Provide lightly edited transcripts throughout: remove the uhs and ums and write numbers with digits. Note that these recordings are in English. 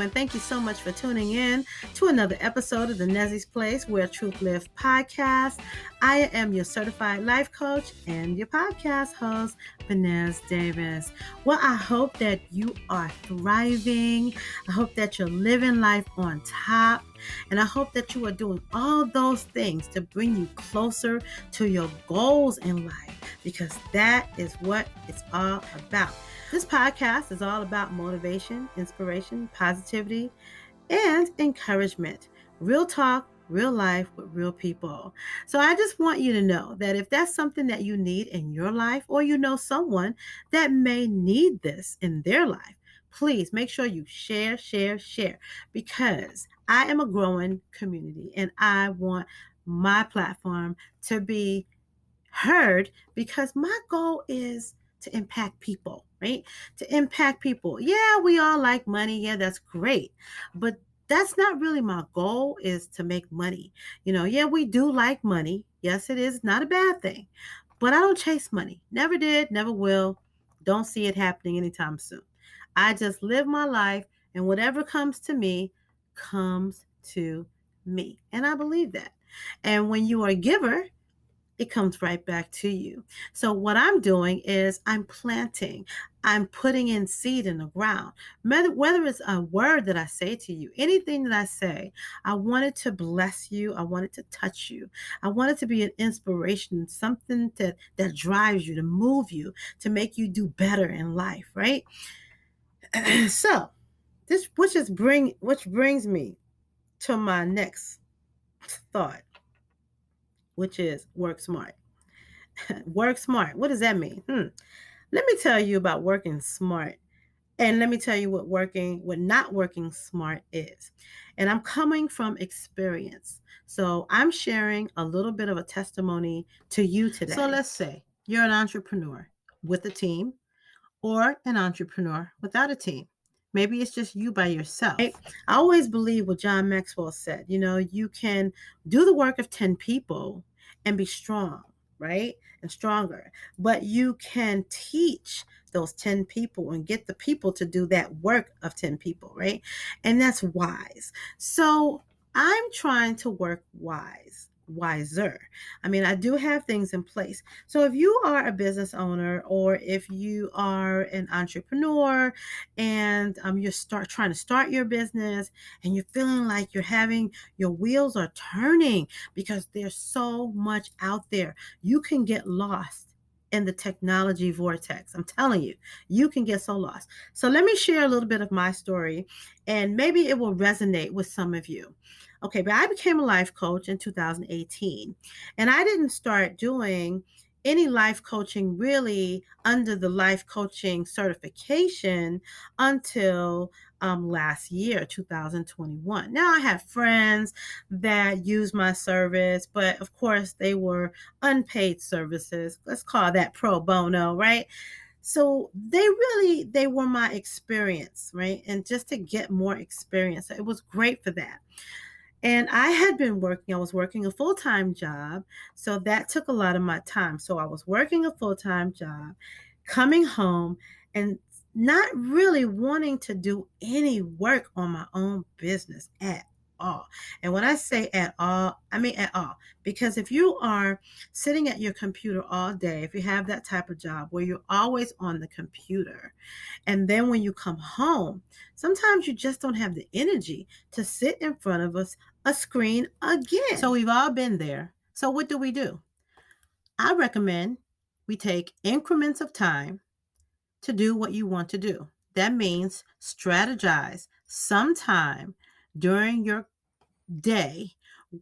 and thank you so much for tuning in to another episode of the Nezzy's Place, Where Truth Lives podcast. I am your certified life coach and your podcast host, Vanessa Davis. Well, I hope that you are thriving. I hope that you're living life on top. And I hope that you are doing all those things to bring you closer to your goals in life, because that is what it's all about. This podcast is all about motivation, inspiration, positivity, and encouragement. Real talk, real life with real people. So I just want you to know that if that's something that you need in your life, or you know someone that may need this in their life, please make sure you share, because I am a growing community and I want my platform to be heard, because my goal is to impact people, right? To impact people. Yeah, we all like money. Yeah, that's great. But that's not really my goal, is to make money. Yeah, we do like money. Yes, it is not a bad thing. But I don't chase money. Never did, never will. Don't see it happening anytime soon. I just live my life, and whatever comes to me, comes to me. And I believe that. And when you are a giver, it comes right back to you. So what I'm doing is I'm planting, I'm putting in seed in the ground. Whether it's a word that I say to you, anything that I say, I want it to bless you. I want it to touch you. I want it to be an inspiration, something that drives you, to move you, to make you do better in life, right? So which brings me to my next thought, which is work smart. Work smart. What does that mean? Let me tell you about working smart. And let me tell you what not working smart is. And I'm coming from experience. So I'm sharing a little bit of a testimony to you today. So let's say you're an entrepreneur with a team, or an entrepreneur without a team. Maybe it's just you by yourself. Right? I always believe what John Maxwell said. You can do the work of 10 people and be strong, right? And stronger. But you can teach those 10 people and get the people to do that work of 10 people, right? And that's wise. So I'm trying to work wiser. I mean, I do have things in place. So if you are a business owner, or if you are an entrepreneur and you're trying to start your business, and you're feeling like your wheels are turning because there's so much out there, you can get lost in the technology vortex. I'm telling you, you can get so lost. So let me share a little bit of my story, and maybe it will resonate with some of you. Okay, but I became a life coach in 2018, and I didn't start doing any life coaching really under the life coaching certification until last year, 2021. Now I have friends that use my service, but of course they were unpaid services. Let's call that pro bono, right? So they were my experience, right? And just to get more experience. So it was great for that. And I was working a full-time job. So that took a lot of my time. So I was working a full-time job, coming home, and not really wanting to do any work on my own business at all. And when I say at all, I mean at all. Because if you are sitting at your computer all day, if you have that type of job where you're always on the computer, and then when you come home, sometimes you just don't have the energy to sit in front of a screen again. So we've all been there. So what do? I recommend we take increments of time to do what you want to do. That means strategize sometime during your day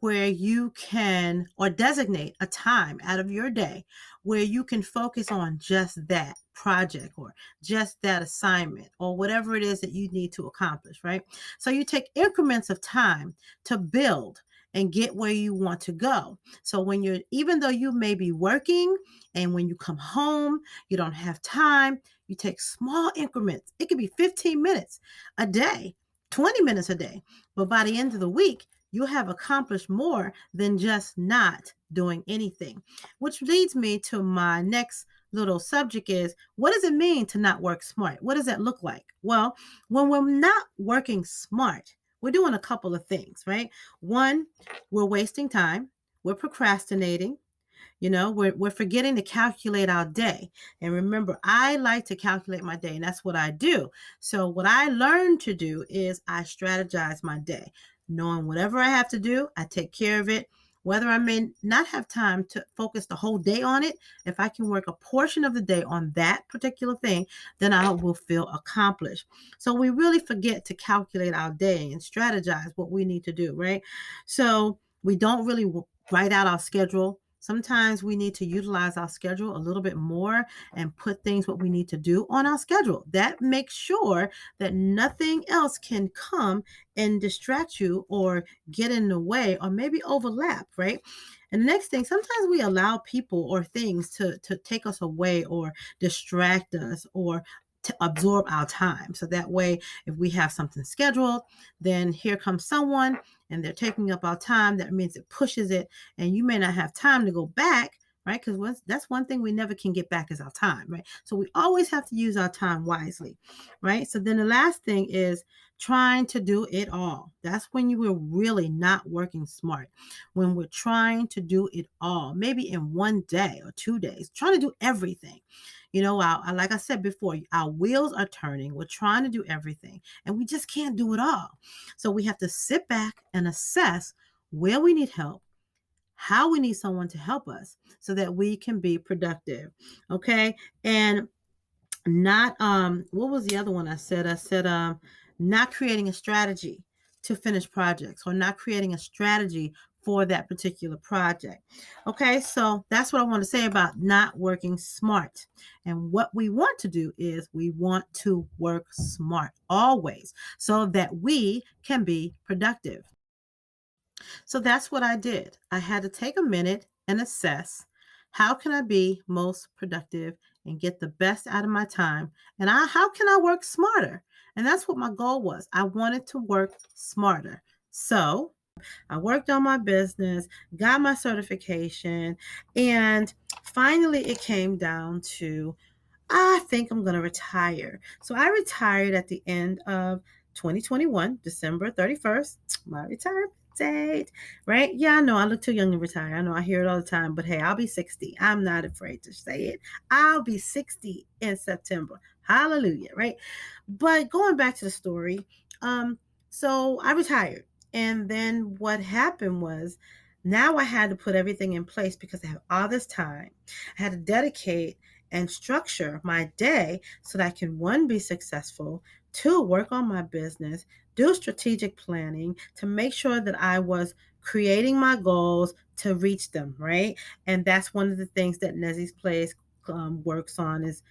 where you can, or designate a time out of your day where you can focus on just that project, or just that assignment, or whatever it is that you need to accomplish, right? So you take increments of time to build and get where you want to go. So even though you may be working, and when you come home, you don't have time, you take small increments. It could be 15 minutes a day, 20 minutes a day. But by the end of the week, you have accomplished more than just not doing anything. Which leads me to my next little subject is, what does it mean to not work smart? What does that look like? Well, when we're not working smart, we're doing a couple of things, right? One, we're wasting time, we're procrastinating, we're forgetting to calculate our day. And remember, I like to calculate my day, and that's what I do. So what I learned to do is I strategize my day. Knowing whatever I have to do, I take care of it. Whether I may not have time to focus the whole day on it, if I can work a portion of the day on that particular thing, then I will feel accomplished. So we really forget to calculate our day and strategize what we need to do, right? So we don't really write out our schedule. Sometimes we need to utilize our schedule a little bit more and put things what we need to do on our schedule. That makes sure that nothing else can come and distract you or get in the way or maybe overlap, right? And the next thing, sometimes we allow people or things to take us away or distract us or to absorb our time. So that way, if we have something scheduled, then here comes someone and they're taking up our time. That means it pushes it, and you may not have time to go back, right? Because that's one thing we never can get back is our time, right? So we always have to use our time wisely, right? So then the last thing is trying to do it all. That's when you were really not working smart. When we're trying to do it all, maybe in one day or 2 days, trying to do everything. Like I said before, our wheels are turning. We're trying to do everything, and we just can't do it all. So we have to sit back and assess where we need help, how we need someone to help us so that we can be productive. Okay. And not, what was the other one I said? I said, not creating a strategy to finish projects or not creating a strategy for that particular project. Okay, so that's what I want to say about not working smart. And what we want to do is we want to work smart always so that we can be productive. So that's what I did. I had to take a minute and assess, how can I be most productive and get the best out of my time? And how can I work smarter? And that's what my goal was. I wanted to work smarter. So I worked on my business, got my certification, and finally it came down to, I think I'm going to retire. So I retired at the end of 2021, December 31st, my retirement date, right? Yeah, I know I look too young to retire. I know I hear it all the time, but hey, I'll be 60. I'm not afraid to say it. I'll be 60 in September. Hallelujah, right? But going back to the story, so I retired. And then what happened was, now I had to put everything in place because I have all this time. I had to dedicate and structure my day so that I can, one, be successful, two, work on my business, do strategic planning to make sure that I was creating my goals to reach them, right? And that's one of the things that Nezzy's Place works on is,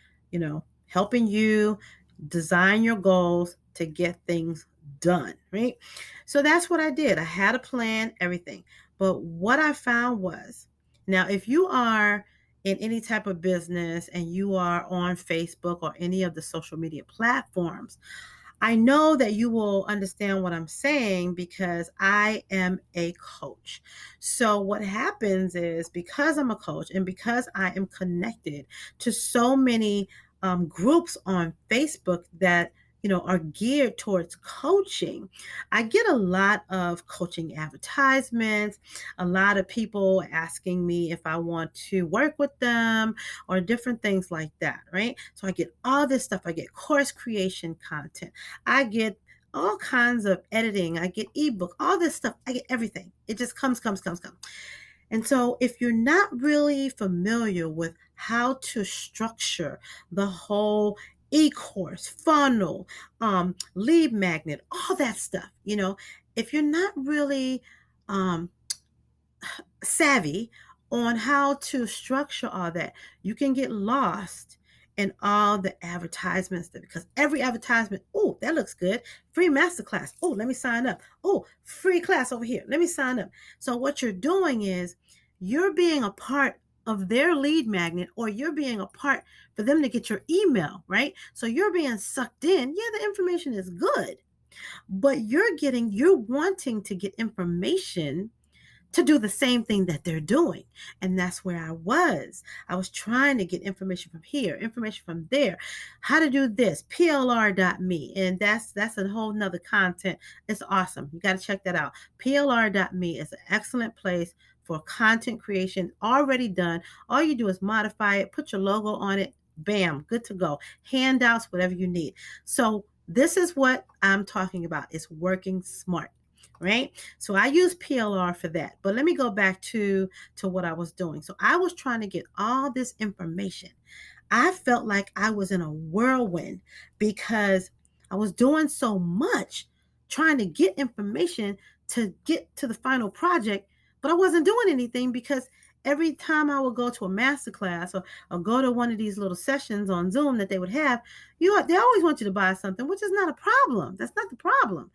helping you design your goals to get things done, right? So that's what I did. I had a plan, everything. But what I found was, now if you are in any type of business and you are on Facebook or any of the social media platforms, I know that you will understand what I'm saying because I am a coach. So what happens is, because I'm a coach and because I am connected to so many groups on Facebook that are geared towards coaching, I get a lot of coaching advertisements, a lot of people asking me if I want to work with them or different things like that, right? So I get all this stuff. I get course creation content. I get all kinds of editing. I get ebook, all this stuff. I get everything. It just comes. And so if you're not really familiar with how to structure the whole e-course, funnel, lead magnet, all that stuff, if you're not really savvy on how to structure all that, you can get lost in all the advertisements, because every advertisement, oh, that looks good. Free masterclass. Oh, let me sign up. Oh, free class over here. Let me sign up. So what you're doing is you're being a part of their lead magnet, or you're being a part for them to get your email, right? So you're being sucked in. Yeah, the information is good, but you're wanting to get information to do the same thing that they're doing. And that's where I was. I was trying to get information from here, information from there, how to do this, plr.me. And that's a whole nother content. It's awesome. You got to check that out. plr.me is an excellent place for content creation already done. All you do is modify it, put your logo on it, bam, good to go. Handouts, whatever you need. So this is what I'm talking about. It's working smart. Right? So I use PLR for that. But let me go back to what I was doing. So I was trying to get all this information. I felt like I was in a whirlwind because I was doing so much trying to get information to get to the final project, but I wasn't doing anything because every time I would go to a master class or go to one of these little sessions on Zoom that they would have, they always want you to buy something, which is not a problem. That's not the problem.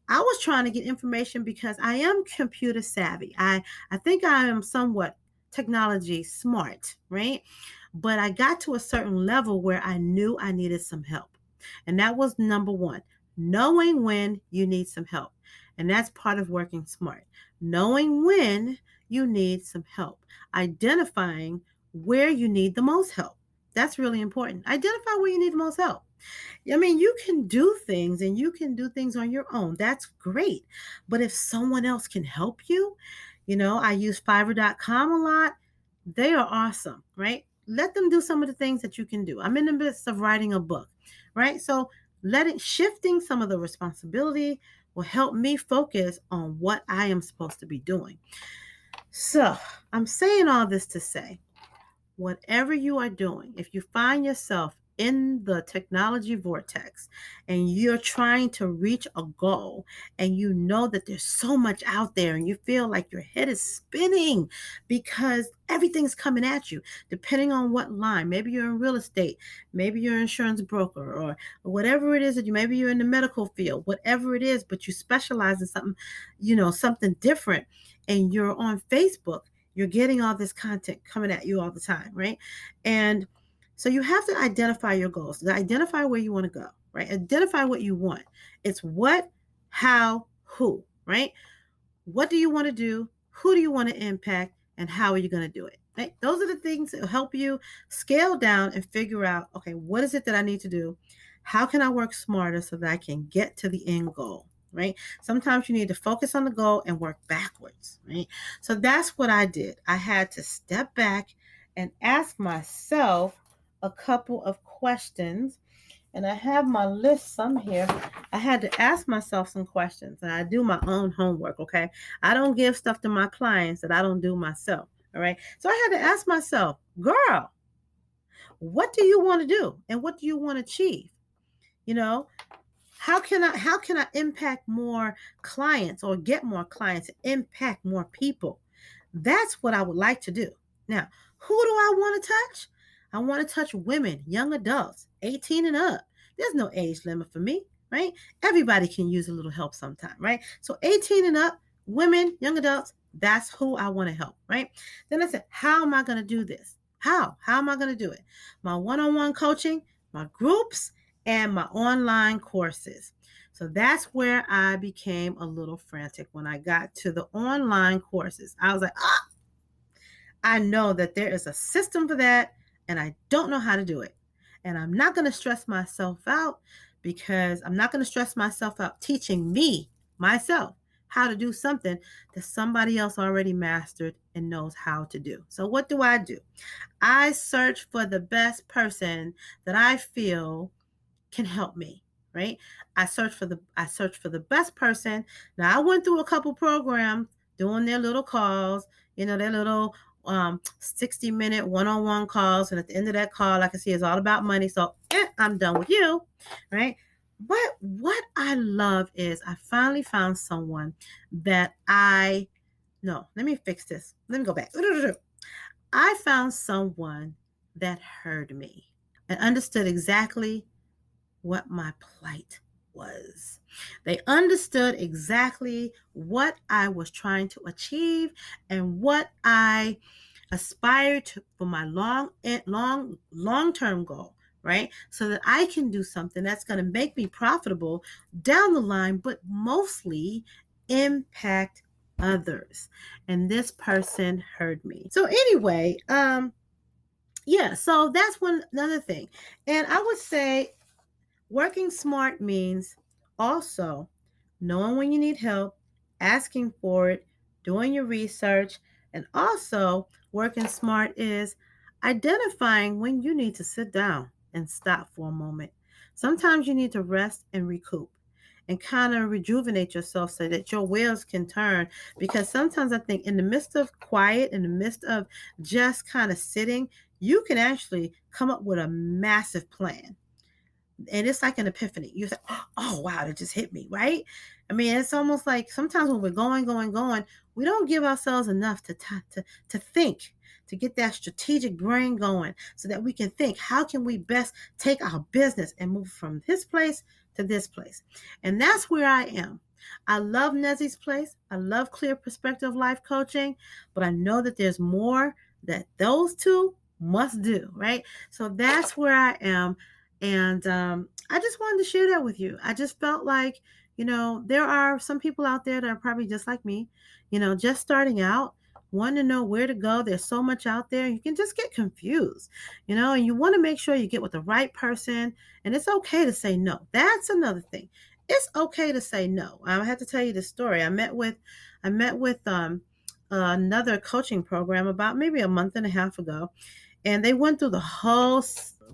I was trying to get information because I am computer savvy. I think I am somewhat technology smart, right? But I got to a certain level where I knew I needed some help. And that was number one, knowing when you need some help. And that's part of working smart. Knowing when you need some help. Identifying where you need the most help. That's really important. Identify where you need the most help. I mean, you can do things and you can do things on your own. That's great. But if someone else can help you, I use Fiverr.com a lot. They are awesome, right? Let them do some of the things that you can do. I'm in the midst of writing a book, right? So shifting some of the responsibility will help me focus on what I am supposed to be doing. So I'm saying all this to say, whatever you are doing, if you find yourself in the technology vortex and you're trying to reach a goal and you know that there's so much out there and you feel like your head is spinning because everything's coming at you, depending on what line. Maybe you're in real estate, maybe you're an insurance broker, or whatever it is that maybe you're in the medical field, whatever it is, but you specialize in something, something different, and you're on Facebook. You're getting all this content coming at you all the time, right? And so you have to identify your goals, identify where you want to go, right? Identify what you want. It's what, how, who, right? What do you want to do? Who do you want to impact? And how are you going to do it? Right? Those are the things that will help you scale down and figure out, okay, what is it that I need to do? How can I work smarter so that I can get to the end goal? Right? Sometimes you need to focus on the goal and work backwards, right? So that's what I did. I had to step back and ask myself a couple of questions, and I have my list some here. I had to ask myself some questions, and I do my own homework, okay? I don't give stuff to my clients that I don't do myself, all right? So I had to ask myself, girl, what do you want to do? And what do you want to achieve? How can I impact more clients or get more clients, impact more people? That's what I would like to do. Now, who do I want to touch? I want to touch women, young adults, 18 and up. There's no age limit for me, right? Everybody can use a little help sometime, right? So 18 and up, women, young adults, that's who I want to help, right? Then I said, how am I going to do this? How am I going to do it? My one-on-one coaching, my groups, and my online courses. So that's where I became a little frantic when I got to the online courses. I was like, I know that there is a system for that, and I don't know how to do it. And I'm not going to stress myself out because I'm not going to stress myself out teaching myself, how to do something that somebody else already mastered and knows how to do. So what do? I search for the best person that I feel can help me, right? I search for the best person. Now I went through a couple programs doing their little calls, their little 60-minute one-on-one calls, and at the end of that call, like I see, it's all about money. So I'm done with you, right? But what I love is I finally found someone that let me fix this. Let me go back. I found someone that heard me and understood exactly what my plight was. They understood exactly what I was trying to achieve and what I aspired to for my long-term goal, right? So that I can do something that's going to make me profitable down the line, but mostly impact others. And this person heard me. So anyway, yeah, so that's one another thing. And I would say working smart means also knowing when you need help, asking for it, doing your research, and also working smart is identifying when you need to sit down and stop for a moment. Sometimes you need to rest and recoup and kind of rejuvenate yourself so that your wheels can turn. Because sometimes I think in the midst of quiet, in the midst of just kind of sitting, you can actually come up with a massive plan, and it's like an epiphany. You say, "Oh wow, that just hit me," right? I mean, it's almost like sometimes when we're going, we don't give ourselves enough to think, to get that strategic brain going, so that we can think, how can we best take our business and move from this place to this place? And that's where I am. I love Nezzy's place. I love clear perspective life coaching, but I know that there's more that those two must do, right? So that's where I am. And I just wanted to share that with you. I just felt like, there are some people out there that are probably just like me, just starting out, wanting to know where to go. There's so much out there. You can just get confused, and you want to make sure you get with the right person. And it's okay to say no. That's another thing. It's okay to say no. I have to tell you this story. I met with another coaching program about maybe a month and a half ago, and they went through the whole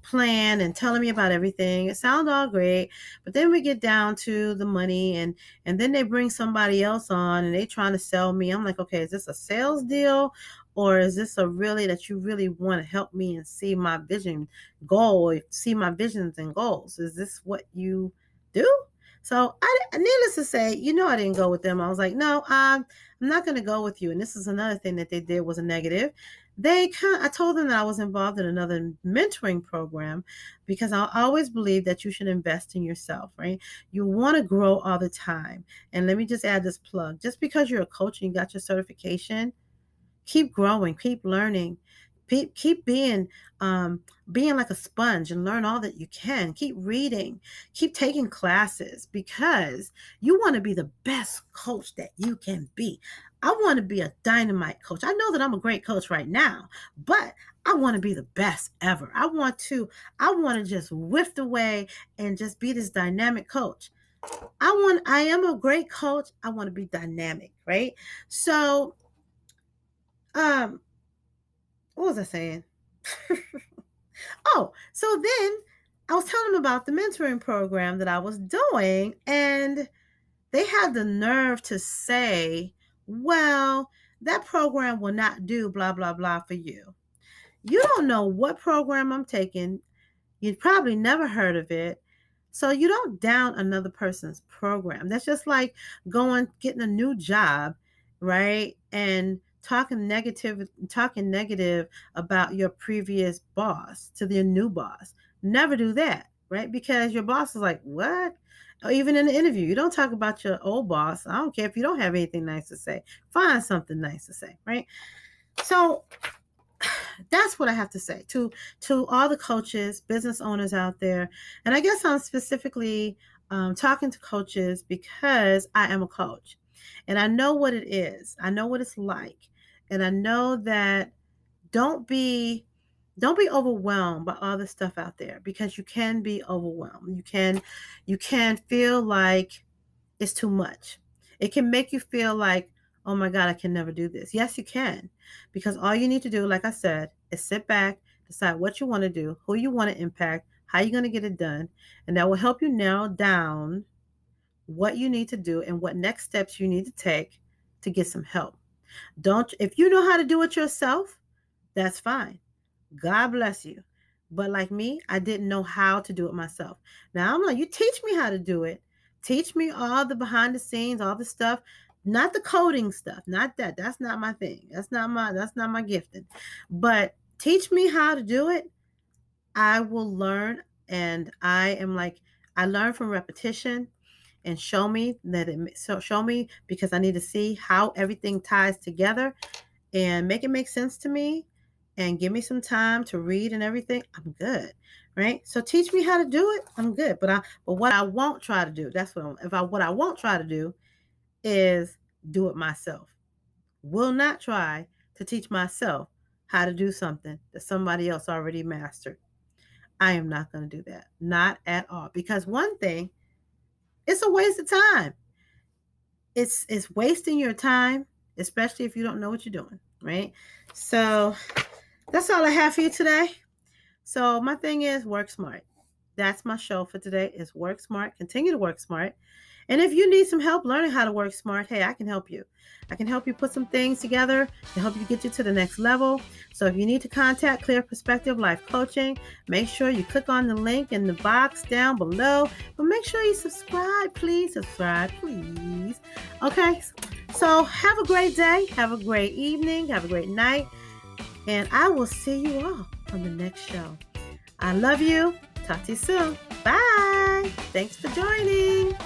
plan and telling me about everything. It sounded all great, but then we get down to the money, and then they bring somebody else on and they trying to sell me. I'm like, okay, is this a sales deal, or is this a really that you really want to help me and see my see my visions and goals? Is this what you do? So needless to say, I didn't go with them. I was like, no, I'm not going to go with you. And this is another thing that they did was a negative. I told them that I was involved in another mentoring program, because I always believe that you should invest in yourself, right? You want to grow all the time. And let me just add this plug. Just because you're a coach and you got your certification, keep growing, keep learning, keep being like a sponge and learn all that you can. Keep reading, keep taking classes, because you want to be the best coach that you can be. I want to be a dynamite coach. I know that I'm a great coach right now, but I want to be the best ever. I want to just whiff away and just be this dynamic coach. I am a great coach. I want to be dynamic, right? So um what was I saying? Oh, so then I was telling them about the mentoring program that I was doing, and they had the nerve to say, well, that program will not do blah, blah, blah for you. You don't know what program I'm taking. You'd probably never heard of it. So you don't down another person's program. That's just like getting a new job, right? And talking negative about your previous boss to your new boss. Never do that, right? Because your boss is like, what? Or even in the interview, you don't talk about your old boss. I don't care if you don't have anything nice to say. Find something nice to say, right? So that's what I have to say to all the coaches, business owners out there. And I guess I'm specifically talking to coaches because I am a coach, and I know what it is. I know what it's like, and I know that don't be don't be overwhelmed by all the stuff out there, because you can be overwhelmed. You can feel like it's too much. It can make you feel like, oh my God, I can never do this. Yes, you can. Because all you need to do, like I said, is sit back, decide what you want to do, who you want to impact, how you're going to get it done. And that will help you narrow down what you need to do and what next steps you need to take to get some help. If you know how to do it yourself, that's fine. God bless you. But like me, I didn't know how to do it myself. Now I'm like, you teach me how to do it. Teach me all the behind the scenes, all the stuff, not the coding stuff, not that. That's not my thing. That's not my gifting. But teach me how to do it. I will learn, and I learn from repetition, and show me, because I need to see how everything ties together and make it make sense to me, and give me some time to read and everything, I'm good. Right? So teach me how to do it, I'm good. But what I won't try to do, that's what I won't try to do is do it myself. Will not try to teach myself how to do something that somebody else already mastered. I am not going to do that. Not at all. Because one thing, it's a waste of time. It's wasting your time, especially if you don't know what you're doing, right? So that's all I have for you today. So my thing is work smart. That's my show for today is work smart. Continue to work smart. And if you need some help learning how to work smart, hey, I can help you. I can help you put some things together to help you get you to the next level. So if you need to contact Clear Perspective Life Coaching, make sure you click on the link in the box down below. But make sure you subscribe, please. Subscribe, please. Okay. So have a great day. Have a great evening. Have a great night. And I will see you all on the next show. I love you. Talk to you soon. Bye. Thanks for joining.